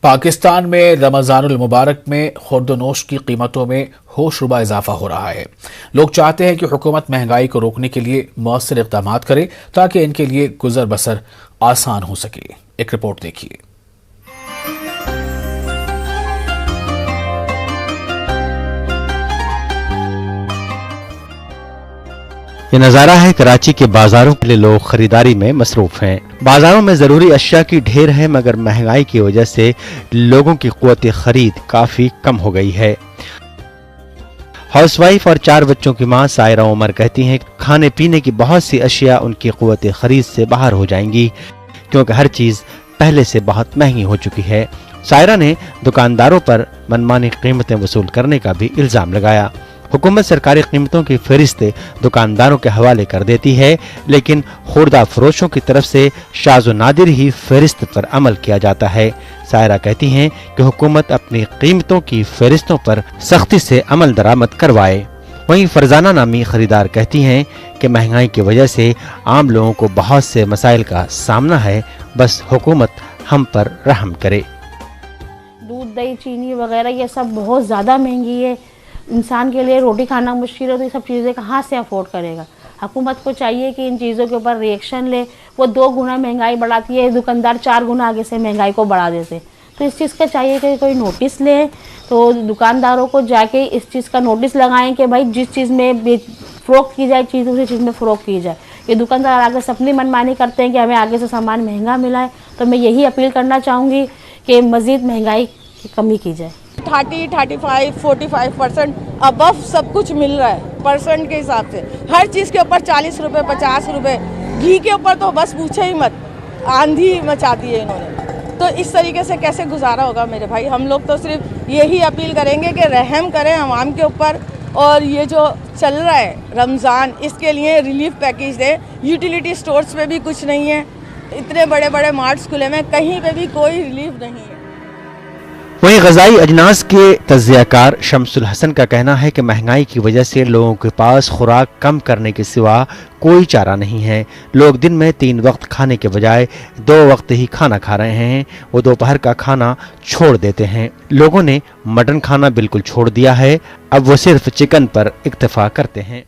پاکستان میں رمضان المبارک میں خورد و نوش کی قیمتوں میں ہوش ربا اضافہ ہو رہا ہے۔ لوگ چاہتے ہیں کہ حکومت مہنگائی کو روکنے کے لیے مؤثر اقدامات کرے تاکہ ان کے لیے گزر بسر آسان ہو سکے۔ ایک رپورٹ دیکھیے۔ یہ نظارہ ہے کراچی کے بازاروں کے لیے لوگ خریداری میں مصروف ہیں۔ بازاروں میں ضروری اشیاء کی ڈھیر ہے، مگر مہنگائی کی وجہ سے لوگوں کی قوت خرید کافی کم ہو گئی ہے۔ ہاؤس وائف اور 4 بچوں کی ماں سائرہ عمر کہتی ہیں کھانے پینے کی بہت سی اشیاء ان کی قوت خرید سے باہر ہو جائیں گی کیونکہ ہر چیز پہلے سے بہت مہنگی ہو چکی ہے۔ سائرہ نے دکانداروں پر منمانی قیمتیں وصول کرنے کا بھی الزام لگایا۔ حکومت سرکاری قیمتوں کی فہرست دکانداروں کے حوالے کر دیتی ہے، لیکن خوردہ فروشوں کی طرف سے شاذ و نادر ہی فہرست پر عمل کیا جاتا ہے۔ سائرہ کہتی ہیں کہ حکومت اپنی قیمتوں کی فہرستوں پر سختی سے عمل درآمد کروائے۔ وہیں فرزانہ نامی خریدار کہتی ہیں کہ مہنگائی کی وجہ سے عام لوگوں کو بہت سے مسائل کا سامنا ہے، بس حکومت ہم پر رحم کرے۔ دودھ دہی چینی وغیرہ یہ سب بہت زیادہ مہنگی ہے، انسان کے لیے روٹی کھانا مشکل ہے، تو یہ سب چیزیں کہاں سے افورڈ کرے گا۔ حکومت کو چاہیے کہ ان چیزوں کے اوپر ری ایکشن لے۔ وہ 2 گنا مہنگائی بڑھاتی ہے، دکاندار 4 گنا آگے سے مہنگائی کو بڑھا دیتے، تو اس چیز کا چاہیے کہ کوئی نوٹس لے، تو دکانداروں کو جا کے اس چیز کا نوٹس لگائیں کہ بھائی جس چیز میں فروخت کی جائے چیز اسی چیز میں فروخت کی جائے۔ یہ دکاندار آگے سے اپنی منمانی کرتے ہیں کہ ہمیں آگے سے سامان مہنگا ملا ہے، تو میں یہی اپیل کرنا چاہوں گی کہ مزید مہنگائی کی کمی کی جائے۔ 30, 35, 45% ابو سب کچھ مل رہا ہے پرسنٹ کے حساب سے۔ ہر چیز کے اوپر 40 روپے 50 روپے، گھی کے اوپر تو بس پوچھے ہی مت، آندھی مچا دی ہے انہوں نے۔ تو اس طریقے سے کیسے گزارا ہوگا میرے بھائی؟ ہم لوگ تو صرف یہی اپیل کریں گے کہ رحم کریں عوام کے اوپر، اور یہ جو چل رہا ہے رمضان، اس کے لیے ریلیف پیکیج دیں۔ یوٹیلیٹی سٹورز پہ بھی کچھ نہیں ہے، اتنے بڑے بڑے مارٹس کھلے ہیں، کہیں پہ بھی کوئی ریلیف نہیں ہے۔ وہیں غذائی اجناس کے تجزیہ کار شمس الحسن کا کہنا ہے کہ مہنگائی کی وجہ سے لوگوں کے پاس خوراک کم کرنے کے سوا کوئی چارہ نہیں ہے۔ لوگ دن میں 3 وقت کھانے کے بجائے 2 وقت ہی کھانا کھا رہے ہیں۔ وہ دوپہر کا کھانا چھوڑ دیتے ہیں۔ لوگوں نے مٹن کھانا بالکل چھوڑ دیا ہے، اب وہ صرف چکن پر اکتفا کرتے ہیں۔